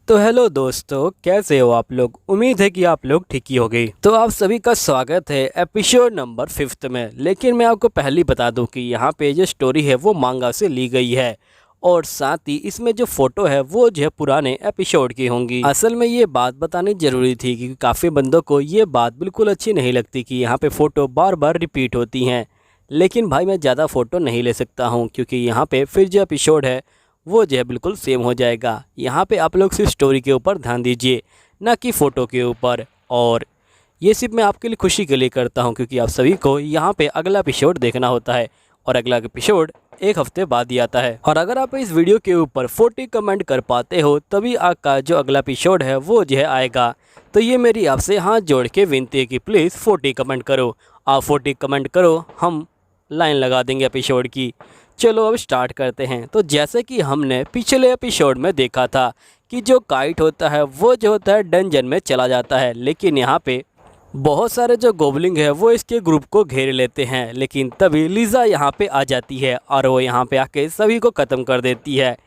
तो हेलो दोस्तों, कैसे हो आप लोग। उम्मीद है कि आप लोग ठीक ही होंगे। तो आप सभी का स्वागत है एपिसोड नंबर 5 में। लेकिन मैं आपको पहले बता दूं कि यहाँ पे जो स्टोरी है वो मांगा से ली गई है और साथ ही इसमें जो फोटो है वो जो है पुराने एपिसोड की होंगी। असल में ये बात बतानी जरूरी थी क्योंकि काफ़ी बंदों को ये बात बिल्कुल अच्छी नहीं लगती कि यहाँ पे फ़ोटो बार बार रिपीट होती हैं। लेकिन भाई मैं ज़्यादा फ़ोटो नहीं ले सकता हूँ क्योंकि यहाँ पे फिर जो एपिसोड है वो जो है बिल्कुल सेम हो जाएगा। यहाँ पे आप लोग सिर्फ स्टोरी के ऊपर ध्यान दीजिए, ना कि फ़ोटो के ऊपर। और ये सिर्फ मैं आपके लिए खुशी के लिए करता हूँ क्योंकि आप सभी को यहाँ पे अगला एपिसोड देखना होता है और अगला एपिसोड एक हफ्ते बाद ही आता है। और अगर आप इस वीडियो के ऊपर 40 कमेंट कर पाते हो तभी आपका जो अगला एपिसोड है वो जो है आएगा। तो ये मेरी आपसे हाथ जोड़ के विनती है कि प्लीज़ 40 कमेंट करो। आप 40 कमेंट करो, हम लाइन लगा देंगे एपिसोड की। चलो अब स्टार्ट करते हैं। तो जैसे कि हमने पिछले एपिसोड में देखा था कि जो काइट होता है वो जो होता है डंजन में चला जाता है, लेकिन यहाँ पे बहुत सारे जो गोबलिंग है वो इसके ग्रुप को घेर लेते हैं। लेकिन तभी लीज़ा यहाँ पे आ जाती है और वो यहाँ पे आके सभी को ख़त्म कर देती है।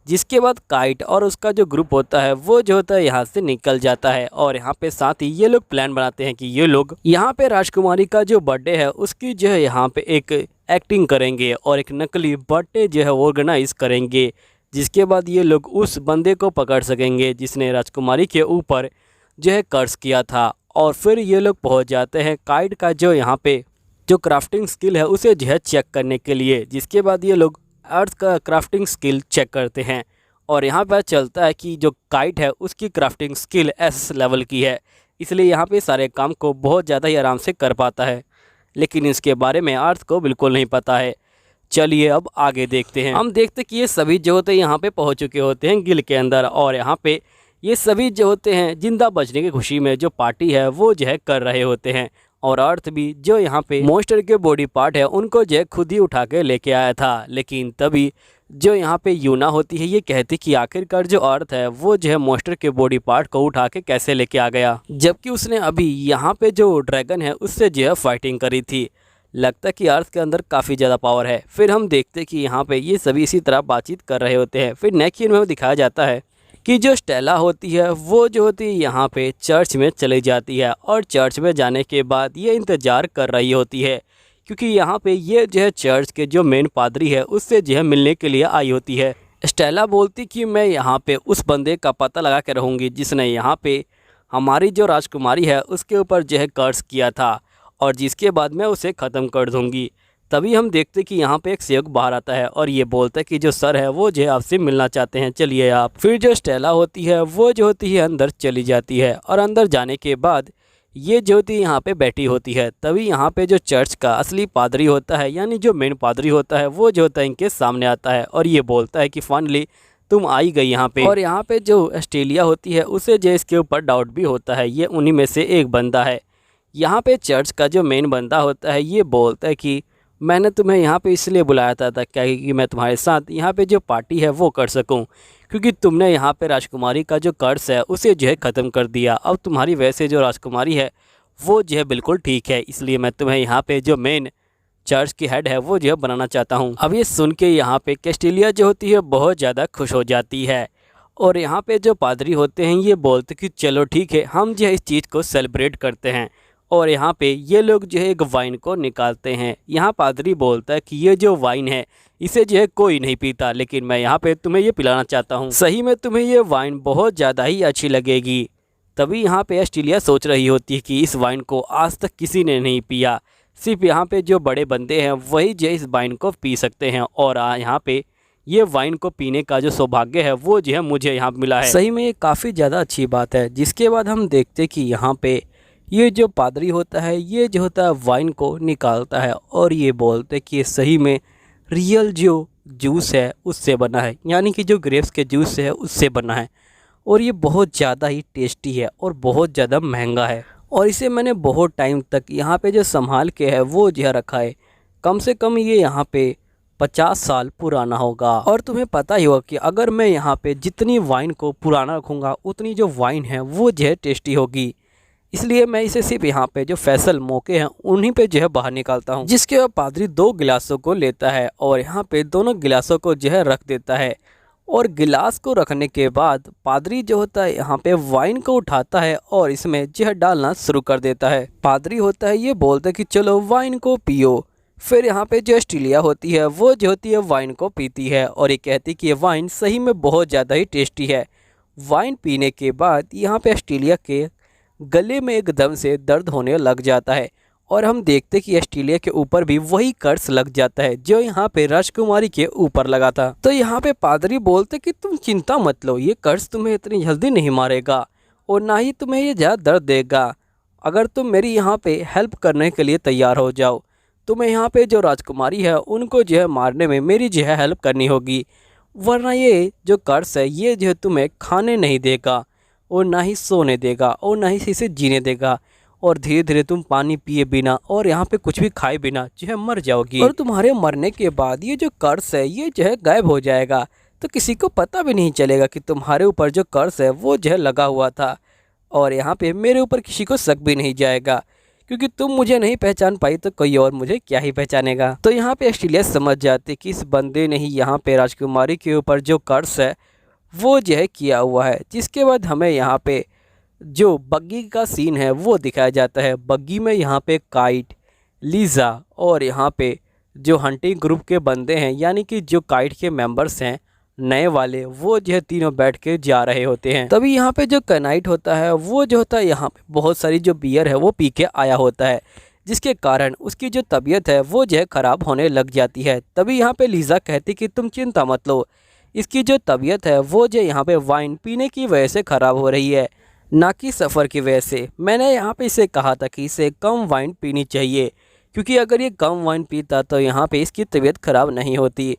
जिसके बाद काइट और उसका जो ग्रुप होता है वो जो होता है यहाँ से निकल जाता है। और यहाँ पे साथ ही ये लोग प्लान बनाते हैं कि ये लोग यहाँ पे राजकुमारी का जो बर्थडे है उसकी जो है यहाँ पे एक एक्टिंग करेंगे और एक नकली बर्थडे जो है ऑर्गेनाइज करेंगे। जिसके बाद ये लोग उस बंदे को पकड़ सकेंगे जिसने राजकुमारी के ऊपर जो है कर्ज किया था। और फिर ये लोग पहुँच जाते हैं काइट का जो यहाँ पे जो क्राफ्टिंग स्किल है उसे जो है चेक करने के लिए। जिसके बाद ये लोग अर्थ का क्राफ्टिंग स्किल चेक करते हैं और यहाँ पर चलता है कि जो काइट है उसकी क्राफ्टिंग स्किल एस लेवल की है, इसलिए यहाँ पे सारे काम को बहुत ज़्यादा ही आराम से कर पाता है। लेकिन इसके बारे में अर्थ को बिल्कुल नहीं पता है। चलिए अब आगे देखते हैं। हम देखते कि ये सभी जो होते हैं यहाँ पे पहुँच चुके होते हैं गिल के अंदर और यहाँ पे ये सभी जो होते हैं जिंदा बचने की खुशी में जो पार्टी है वो जो है कर रहे होते हैं। और अर्थ भी जो यहाँ पे मॉन्स्टर के बॉडी पार्ट है उनको जो है खुद ही उठा के लेके आया था। लेकिन तभी जो यहाँ पे यूना होती है ये कहती कि आखिरकार जो अर्थ है वो जो है मॉन्स्टर के बॉडी पार्ट को उठा के कैसे लेके आ गया, जबकि उसने अभी यहाँ पे जो ड्रैगन है उससे जो है फाइटिंग करी थी। लगता है कि अर्थ के अंदर काफ़ी ज़्यादा पावर है। फिर हम देखते कि यहाँ पे ये सभी इसी तरह बातचीत कर रहे होते हैं। फिर नेक्स्ट सीन में दिखाया जाता है कि जो स्टेला होती है वो जो होती है यहाँ पे चर्च में चली जाती है और चर्च में जाने के बाद ये इंतज़ार कर रही होती है क्योंकि यहाँ पे ये जो है चर्च के जो मेन पादरी है उससे जो है मिलने के लिए आई होती है। स्टेला बोलती कि मैं यहाँ पे उस बंदे का पता लगा के रहूँगी जिसने यहाँ पे हमारी जो राजकुमारी है उसके ऊपर जो है कर्ज किया था और जिसके बाद मैं उसे ख़त्म कर दूँगी। तभी हम देखते कि यहाँ पे एक सेवक बाहर आता है और ये बोलता है कि जो सर है वो जो है आपसे मिलना चाहते हैं, चलिए आप। फिर जो स्टेला होती है वो जो होती है अंदर चली जाती है और अंदर जाने के बाद ये जो होती है यहाँ पे बैठी होती है। तभी यहाँ पे जो चर्च का असली पादरी होता है यानी जो मेन पादरी होता है वो जो होता है इनके सामने आता है और ये बोलता है कि फाइनली तुम आई गई यहाँ पे। और यहाँ पे जो ऑस्ट्रेलिया होती है उसे जो इसके ऊपर डाउट भी होता है, ये उन्हीं में से एक बंदा है। यहाँ पे चर्च का जो मेन बंदा होता है ये बोलता है कि मैंने तुम्हें यहाँ पे इसलिए बुलाया था क्या कि मैं तुम्हारे साथ यहाँ पे जो पार्टी है वो कर सकूँ, क्योंकि तुमने यहाँ पे राजकुमारी का जो कर्ज है उसे जो है ख़त्म कर दिया। अब तुम्हारी वजह से जो राजकुमारी है वो जो है बिल्कुल ठीक है, इसलिए मैं तुम्हें यहाँ पे जो मेन चर्च की हेड है वो जो है बनाना चाहता हूँ। अब ये सुन के यहाँ पे कैस्टिलिया जो होती है बहुत ज़्यादा खुश हो जाती है और यहाँ पे जो पादरी होते हैं ये बोलते कि चलो ठीक है, हम जो है इस चीज़ को सेलिब्रेट करते हैं। और यहाँ पे ये लोग जो है एक वाइन को निकालते हैं। यहाँ पादरी बोलता है कि ये जो वाइन है इसे जो है कोई नहीं पीता, लेकिन मैं यहाँ पे तुम्हें ये पिलाना चाहता हूँ। सही में तुम्हें ये वाइन बहुत ज़्यादा ही अच्छी लगेगी। तभी यहाँ पे ऑस्ट्रेलिया सोच रही होती है कि इस वाइन को आज तक किसी ने नहीं पिया, सिर्फ यहाँ पे जो बड़े बंदे हैं वही जो इस वाइन को पी सकते हैं और यहाँ पे ये वाइन को पीने का जो सौभाग्य है वो जो है मुझे यहाँ मिला है। सही में ये काफ़ी ज़्यादा अच्छी बात है। जिसके बाद हम देखते कि यहाँ पे ये जो पादरी होता है ये जो होता है वाइन को निकालता है और ये बोलते हैं कि ये सही में रियल जो जूस है उससे बना है, यानी कि जो ग्रेप्स के जूस है उससे बना है और ये बहुत ज़्यादा ही टेस्टी है और बहुत ज़्यादा महंगा है और इसे मैंने बहुत टाइम तक यहाँ पे जो संभाल के है वो जो रखा है। कम से कम ये यहाँ पे 50 साल पुराना होगा। और तुम्हें पता ही होगा कि अगर मैं यहाँ पे जितनी वाइन को पुराना रखूँगा उतनी जो वाइन है वो जो है टेस्टी होगी, इसलिए मैं इसे सिर्फ यहाँ पे जो फैसल मौके हैं उन्हीं पे जो है बाहर निकालता हूँ। जिसके बाद पादरी 2 गिलासों को लेता है और यहाँ पे दोनों गिलासों को जो है रख देता है और गिलास को रखने के बाद पादरी जो होता है यहाँ पे वाइन को उठाता है और इसमें जहर डालना शुरू कर देता है। पादरी होता है ये बोलता है कि चलो वाइन को पियो। फिर यहाँ पे जो एस्ट्रेलिया होती है वो जो होती है वाइन को पीती है और ये कहती है कि ये वाइन सही में बहुत ज़्यादा ही टेस्टी है। वाइन पीने के बाद यहाँ पे एस्ट्रेलिया के गले में एकदम से दर्द होने लग जाता है और हम देखते कि एस्ट्रेलिया के ऊपर भी वही कर्स लग जाता है जो यहाँ पे राजकुमारी के ऊपर लगा था। तो यहाँ पे पादरी बोलते कि तुम चिंता मत लो, ये कर्स तुम्हें इतनी जल्दी नहीं मारेगा और ना ही तुम्हें ये ज़्यादा दर्द देगा। अगर तुम मेरी यहाँ पे हेल्प करने के लिए तैयार हो जाओ, तुम्हें यहाँ पे जो राजकुमारी है उनको जो है मारने में मेरी जो है हेल्प करनी होगी, वरना ये जो कर्स है ये जो है तुम्हें खाने नहीं देगा और ना ही सोने देगा और ना ही इसे जीने देगा और धीरे धीरे तुम पानी पिए बिना और यहाँ पे कुछ भी खाए बिना जो है मर जाओगी और तुम्हारे मरने के बाद ये जो कर्स है ये जो है गायब हो जाएगा। तो किसी को पता भी नहीं चलेगा कि तुम्हारे ऊपर जो कर्स है वो जो है लगा हुआ था और यहाँ पे मेरे ऊपर किसी को शक भी नहीं जाएगा, क्योंकि तुम मुझे नहीं पहचान पाई तो कोई और मुझे क्या ही पहचानेगा। तो यहाँ पे एस्ट्रेलिया समझ जाती कि इस बंदे ने ही यहाँ पे राजकुमारी के ऊपर जो कर्स है वो जो है किया हुआ है। जिसके बाद हमें यहाँ पे जो बग्गी का सीन है वो दिखाया जाता है। बग्गी में यहाँ पे काइट, लीज़ा और यहाँ पे जो हंटिंग ग्रुप के बंदे हैं यानी कि जो काइट के मेंबर्स हैं नए वाले, वो जो है तीनों बैठ के जा रहे होते हैं। तभी यहाँ पे जो कैनाइट होता है वो जो होता है यहाँ पे बहुत सारी जो बियर है वो पी के आया होता है, जिसके कारण उसकी जो तबीयत है वो जो है ख़राब होने लग जाती है। तभी यहाँ पे लीज़ा कहती कि तुम चिंता मत लो, इसकी जो तबीयत है वो जो यहाँ पे वाइन पीने की वजह से ख़राब हो रही है, ना कि सफ़र की वजह से। मैंने यहाँ पे इसे कहा था कि इसे कम वाइन पीनी चाहिए, क्योंकि अगर ये कम वाइन पीता तो यहाँ पे इसकी तबीयत ख़राब नहीं होती।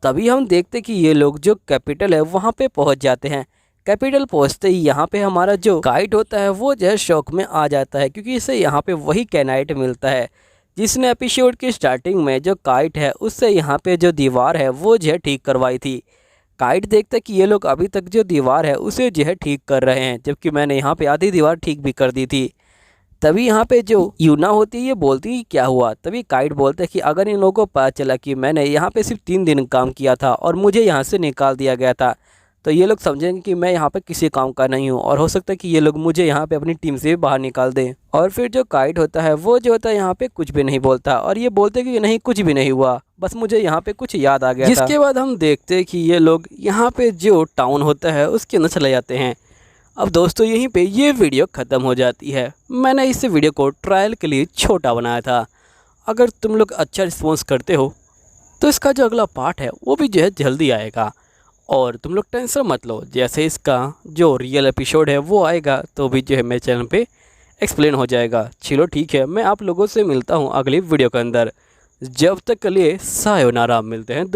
तभी हम देखते कि ये लोग जो कैपिटल है वहाँ पे पहुँच जाते हैं। कैपिटल पहुँचते ही यहाँ पे हमारा जो काइट होता है वो जो है शौक में आ जाता है, क्योंकि इसे यहाँ पे वही कैनाइट मिलता है जिसने एपिसोड की स्टार्टिंग में जो काइट है उससे यहाँ पे जो दीवार है वो जो है ठीक करवाई थी। काइट देखता कि ये लोग अभी तक जो दीवार है उसे जो है ठीक कर रहे हैं, जबकि मैंने यहाँ पे आधी दीवार ठीक भी कर दी थी। तभी यहाँ पे जो यूना होती है ये बोलती है क्या हुआ। तभी काइट बोलता है कि अगर इन लोगों को पता चला कि मैंने यहाँ पे सिर्फ 3 दिन काम किया था और मुझे यहाँ से निकाल दिया गया था, तो ये लोग समझेंगे कि मैं यहाँ पे किसी काम का नहीं हूँ और हो सकता है कि ये लोग मुझे यहाँ पे अपनी टीम से बाहर निकाल दें। और फिर जो काइट होता है वो जो होता है यहाँ पे कुछ भी नहीं बोलता और ये बोलते कि नहीं कुछ भी नहीं हुआ, बस मुझे यहाँ पे कुछ याद आ गया। जिसके बाद हम देखते हैं कि ये लोग यहाँ पे जो टाउन होता है उसके अंदर चले जाते हैं। अब दोस्तों यहीं पे ये वीडियो ख़त्म हो जाती है। मैंने इस वीडियो को ट्रायल के लिए छोटा बनाया था। अगर तुम लोग अच्छा रिस्पॉन्स करते हो तो इसका जो अगला पार्ट है वो भी जो है जल्दी आएगा और तुम लोग टेंशन मत लो, जैसे इसका जो रियल एपिसोड है वो आएगा तो भी जो है मेरे चैनल पे एक्सप्लेन हो जाएगा। चलो ठीक है, मैं आप लोगों से मिलता हूँ अगली वीडियो के अंदर। जब तक के लिए सायोनारा, मिलते हैं।